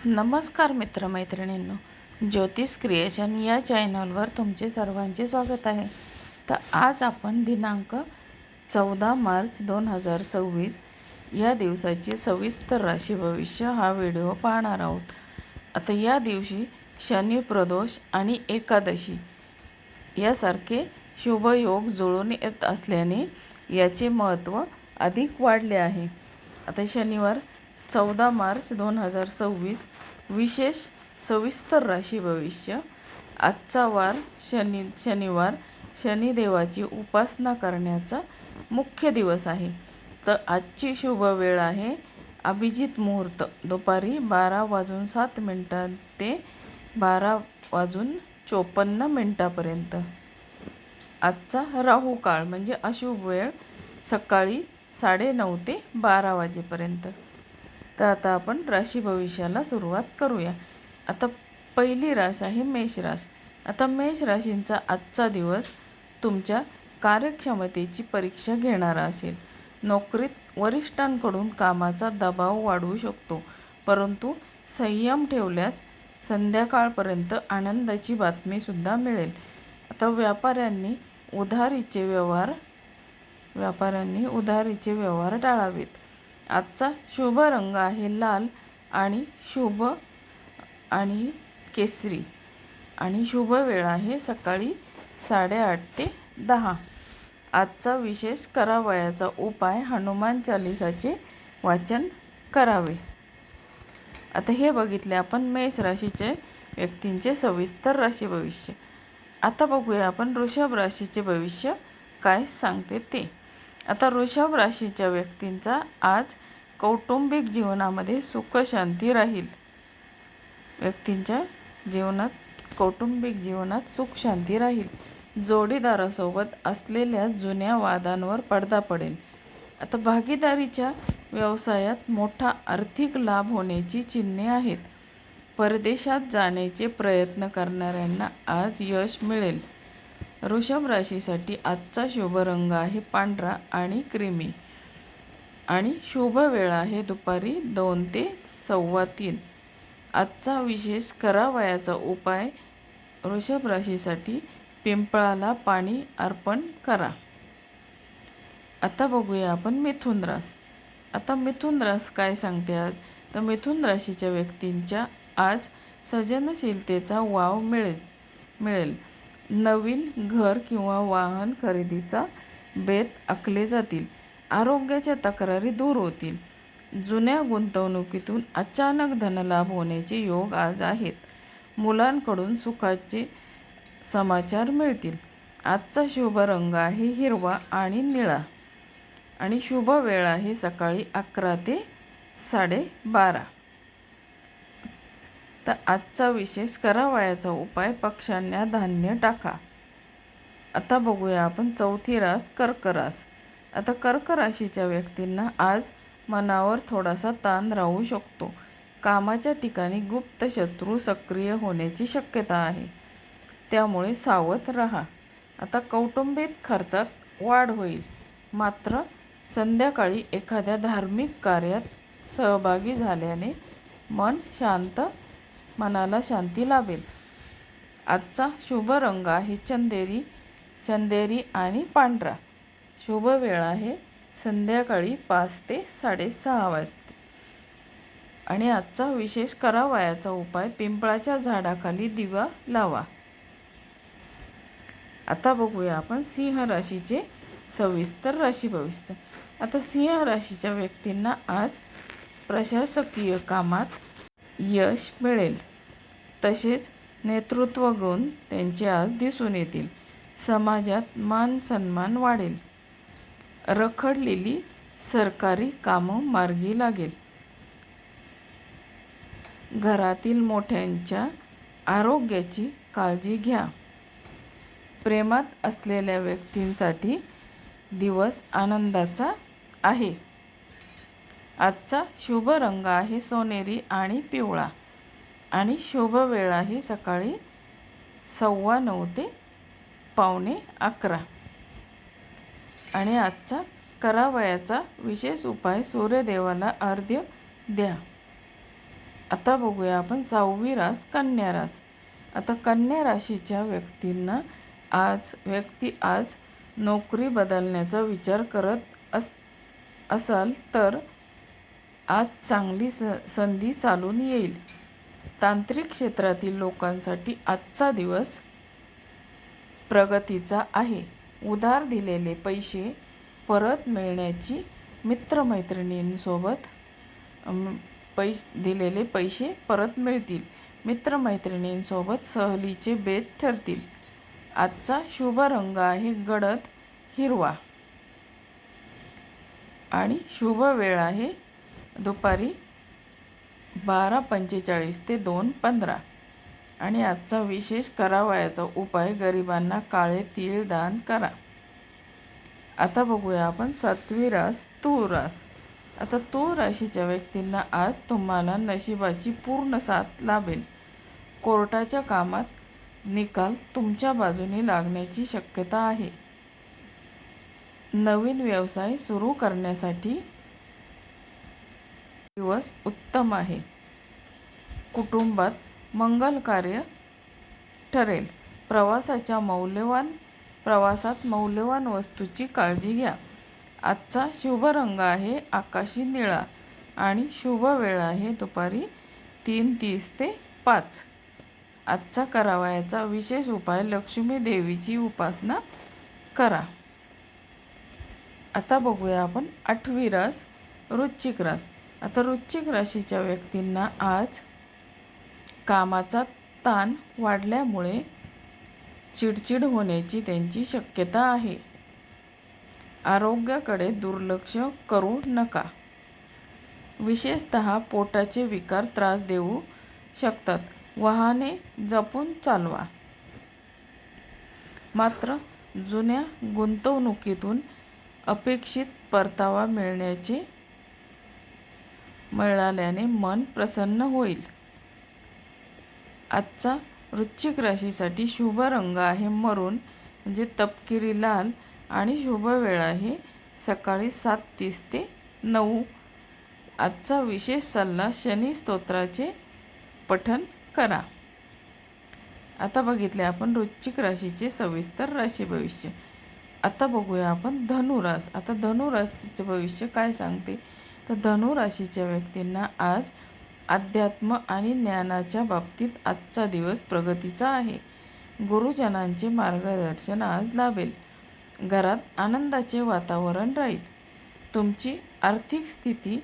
नमस्कार मित्रमैत्रिणींनो, ज्योतिष क्रिएशन या चॅनलवर तुमचे सर्वांचे स्वागत आहे. तर आज आपण दिनांक 14 मार्च 2026 या दिवसाची सविस्तर राशी भविष्य हा व्हिडिओ पाहणार आहोत. आता या दिवशी शनी प्रदोष आणि एकादशी यासारखे शुभयोग जुळून येत असल्याने याचे महत्त्व अधिक वाढले आहे. आता शनिवार 14 मार्च 2026 विशेष सविस्तर राशी भविष्य. आजचा वार शनिवार शनिदेवाची उपासना करण्याचा मुख्य दिवस आहे. तर आजची शुभ वेळ आहे अभिजित मुहूर्त दुपारी 12:07 ते 12:54 आजचा राहू काळ म्हणजे अशुभ वेळ सकाळी 9:30 ते 12 वाजेपर्यंत. तर आता आपण राशी भविष्याला सुरुवात करूया. आता पहिली रास आहे मेष रास. आता मेष राशींचा आजचा दिवस तुमच्या कार्यक्षमतेची परीक्षा घेणारा असेल. नोकरीत वरिष्ठांकडून कामाचा दबाव वाढू शकतो, परंतु संयम ठेवल्यास संध्याकाळपर्यंत आनंदाची बातमीसुद्धा मिळेल. आता व्यापाऱ्यांनी उधारीचे व्यवहार टाळावेत. आजचा शुभ रंग आहे लाल आणि केसरी आणि शुभ वेळ आहे सकाळी 8:30 ते 10. आजचा विशेष करावयाचा उपाय हनुमान चालिसाचे वाचन करावे. आता हे बघितले आपण मेष राशीचे व्यक्तींचे सविस्तर राशी भविष्य. आता बघूया आपण वृषभ राशीचे भविष्य काय सांगते ते. आता वृषभ राशीच्या व्यक्तींचा आज कौटुंबिक जीवनामध्ये सुख शांती राहील. व्यक्तींच्या कौटुंबिक जीवनात सुख शांती राहील. जोडीदारासोबत असलेल्या जुन्या वादांवर पडदा पडेल. आता भागीदारीच्या व्यवसायात मोठा आर्थिक लाभ होण्याची चिन्हे आहेत. परदेशात जाण्याचे प्रयत्न करणाऱ्यांना आज यश मिळेल. वृषभ राशीसाठी आजचा शुभ रंग आहे पांढरा आणि क्रीमी आणि शुभ वेळ आहे दुपारी 2 ते 3:15. आजचा विशेष करावयाचा उपाय वृषभ राशीसाठी पिंपळाला पाणी अर्पण करा. आता बघूया आपण मिथुन रास. आता मिथुन रास काय सांगते आज. तर मिथुन राशीच्या व्यक्तींच्या आज सृजनशीलतेचा वाव मिळेल. नवीन घर किंवा वाहन खरेदीचा बेत आखले जातील. आरोग्याच्या तक्रारी दूर होतील. जुन्या गुंतवणुकीतून अचानक धनलाभ होण्याचे योग आज आहेत. मुलांकडून सुखाचे समाचार मिळतील. आजचा शुभ रंग आहे हिरवा आणि निळा आणि शुभ वेळ आहे सकाळी 11 ते 12:30. तर आजचा विशेष करावयाचा उपाय पक्ष्यांना धान्य टाका. आता बघूया आपण चौथी रास कर्क रास. आता कर्क राशीच्या व्यक्तींना आज मनावर थोडासा ताण राहू शकतो. कामाच्या ठिकाणी गुप्त शत्रू सक्रिय होण्याची शक्यता आहे, त्यामुळे सावध राहा. आता कौटुंबिक खर्चात वाढ होईल, मात्र संध्याकाळी एखाद्या धार्मिक कार्यात सहभागी झाल्याने मनाला शांती लाभेल. आजचा शुभ रंग आहे चंदेरी आणि पांढरा. शुभ वेळ आहे संध्याकाळी 5 ते 6:30 वाजते आणि आजचा विशेष करावयाचा उपाय पिंपळाच्या झाडाखाली दिवा लावा. आता बघूया आपण सिंह राशीचे सविस्तर राशी भविष्य. आता सिंह राशीच्या व्यक्तींना आज प्रशासकीय कामात यश मिळेल. तसेच नेतृत्व गुण त्यांचे आज दिसून येतील. समाजात मान सन्मान वाढेल. रखडलेली सरकारी कामं मार्गी लागेल. घरातील मोठ्यांच्या आरोग्याची काळजी घ्या. प्रेमात असलेल्या व्यक्तींसाठी दिवस आनंदाचा आहे. आजचा शुभ रंग आहे सोनेरी आणि पिवळा आणि शुभ वेळ आहे सकाळी 9:15 ते 10:45 आणि आजचा करावयाचा विशेष उपाय सूर्यदेवाला अर्घ्य द्या. आता बघूया आपण 6वी रास कन्या रास. आता कन्या राशीच्या व्यक्ती आज नोकरी बदलण्याचा विचार करत असाल तर आज चांगली संधी चालून येईल. तांत्रिक क्षेत्रातील लोकांसाठी आजचा दिवस प्रगतीचा आहे. उधार दिलेले पैसे परत मिळण्याची दिलेले पैसे परत मिळतील. मित्रमैत्रिणींसोबत सहलीचे बेत ठरतील. आजचा शुभ रंग आहे गडद हिरवा आणि शुभ वेळ आहे दुपारी 12:45 ते 2:15. आणि आजचा विशेष करावयाचा उपाय गरिबांना काळे तीळ दान करा. आता बघूया आपण 7वी रास तूळ रास. आता तूळ राशीच्या व्यक्तींना आज तुम्हाला नशिबाची पूर्ण साथ लाभेल. कोर्टाच्या कामात निकाल तुमच्या बाजूने लागण्याची शक्यता आहे. नवीन व्यवसाय सुरू करण्यासाठी दिवस उत्तम आहे. कुटुंबात मंगल कार्य ठरेल. प्रवासात मौल्यवान वस्तूची काळजी घ्या. आजचा शुभ रंग आहे आकाशी निळा आणि शुभ वेळ आहे दुपारी 3:30 ते 5. आजचा करावयाचा विशेष उपाय लक्ष्मी देवीची उपासना करा. आता बघूया आपण 8वी रास वृश्चिक रास. आता वृश्चिक राशीच्या व्यक्तींना आज कामाचा ताण वाढल्यामुळे चिडचिड होण्याची त्यांची शक्यता आहे. आरोग्याकडे दुर्लक्ष करू नका. विशेषतः पोटाचे विकार त्रास देऊ शकतात. वाहने जपून चालवा. मात्र जुन्या गुंतवणुकीतून अपेक्षित परतावा मिळाल्याने मन प्रसन्न होईल. आजचा वृश्चिक राशीसाठी शुभ रंग आहे मरून म्हणजे तपकिरी लाल आणि शुभ वेळ आहे सकाळी 7:30 ते 9. आजचा विशेष सल्ला शनी स्तोत्राचे पठण करा. आता बघितले आपण वृश्चिक राशीचे सविस्तर राशी भविष्य. आता बघूया आपण धनुरास. आता धनुराशीचे भविष्य काय सांगते तर धनुराशीच्या व्यक्तींना आज अध्यात्म आणि ज्ञानाच्या बाबतीत आजचा दिवस प्रगतीचा आहे. गुरुजनांचे मार्गदर्शन आज लाभेल. घरात आनंदाचे वातावरण राहील. तुमची आर्थिक स्थिती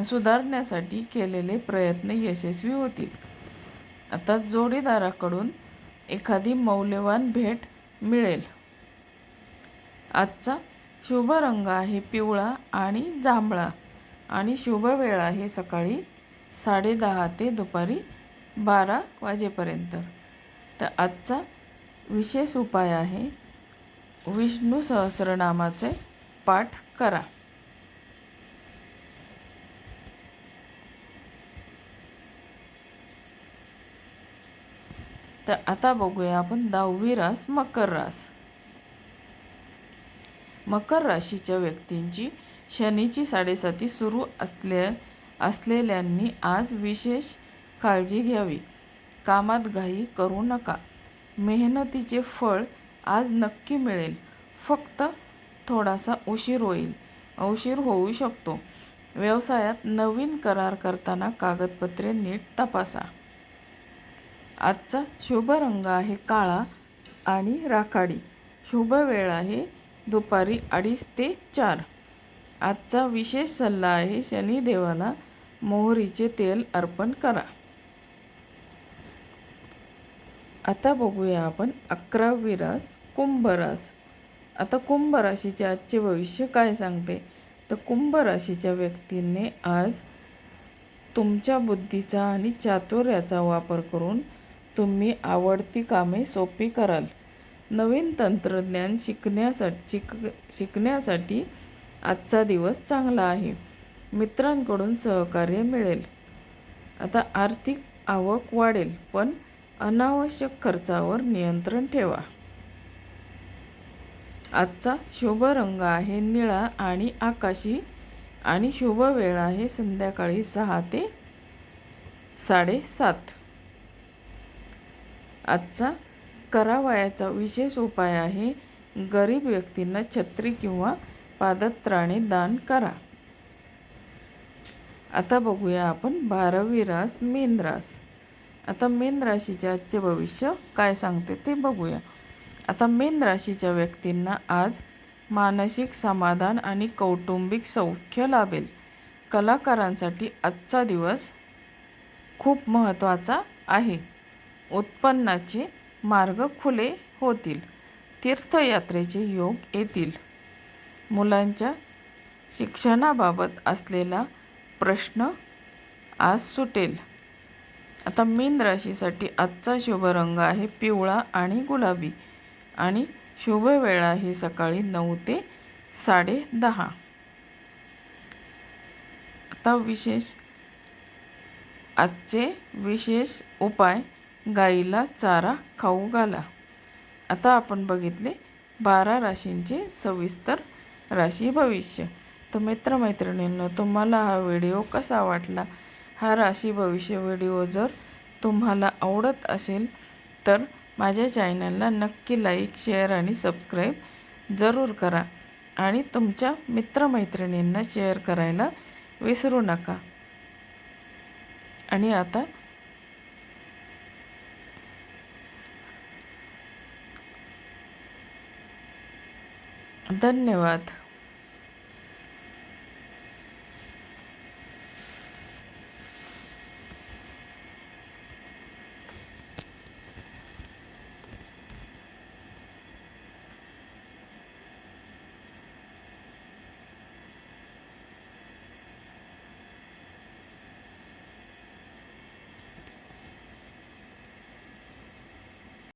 सुधारण्यासाठी केलेले प्रयत्न यशस्वी होतील. आता जोडीदाराकडून एखादी मौल्यवान भेट मिळेल. आजचा शुभ रंग आहे पिवळा आणि जांभळा आणि शुभ वेळ आहे सकाळी 10:30 ते दुपारी 12 वाजेपर्यंत. तर आजचा विशेष उपाय आहे विष्णू सहस्रनामाचे पाठ करा. तर आता बघूया आपण 10वी रास मकर रास. मकर राशीच्या व्यक्तींची शनीची 7.5 सुरू असलेल्यांनी आज विशेष काळजी घ्यावी. कामात घाई करू नका. मेहनतीचे फळ आज नक्की मिळेल. फक्त थोडासा उशीर होऊ शकतो. व्यवसायात नवीन करार करताना कागदपत्रे नीट तपासा. आजचा शुभ रंग आहे काळा आणि राखाडी. शुभ वेळ आहे दुपारी 2:30 ते 4. आजचा विशेष सल्ला आहे शनिदेवाला मोहरीचे तेल अर्पण करा. आता बघूया आपण 11वी रास कुंभ रास. आता कुंभ राशीचे आजचे भविष्य काय सांगते तर कुंभ राशीच्या व्यक्तींनी आज तुमच्या बुद्धीचा आणि चातुर्याचा वापर करून तुम्ही आवडती कामे सोपी कराल. नवीन तंत्रज्ञान शिकण्यासाठी आजचा दिवस चांगला आहे. मित्रांकडून सहकार्य मिळेल. आता आर्थिक आवक वाढेल पण अनावश्यक खर्चावर नियंत्रण ठेवा. आजचा शुभ रंग आहे निळा आणि आकाशी आणि शुभ वेळ आहे संध्याकाळी 6 ते 7:30. आजचा करावयाचा विशेष उपाय आहे गरीब व्यक्तींना छत्री किंवा पादत्राणे दान करा. आता बघूया आपण 12वी रास मीन रास. आता मीन राशीचे आजचे भविष्य काय सांगते ते बघूया. आता मीन राशीच्या व्यक्तींना आज मानसिक समाधान आणि कौटुंबिक सौख्य लाभेल. कलाकारांसाठी आजचा दिवस खूप महत्त्वाचा आहे. उत्पन्नाचे मार्ग खुले होतील. तीर्थयात्रेचे योग येतील. मुलांच्या शिक्षणाबाबत असलेला प्रश्न आज सुटेल. आता मीन राशीसाठी आजचा शुभ रंग आहे पिवळा आणि गुलाबी आणि शुभ वेळ आहे सकाळी 9 ते 10:30. आता आजचे विशेष उपाय गाईला चारा खाऊ घाला. आता आपण बघितले 12 राशींचे सविस्तर राशी भविष्य. तर मित्रमैत्रिणींनो, तुम्हाला हा व्हिडिओ कसा वाटला? हा राशी भविष्य व्हिडिओ जर तुम्हाला आवडत असेल तर माझ्या चॅनलला नक्की लाईक, शेअर आणि सबस्क्राईब जरूर करा आणि तुमच्या मित्रमैत्रिणींना शेअर करायला विसरू नका. आणि आता धन्यवाद.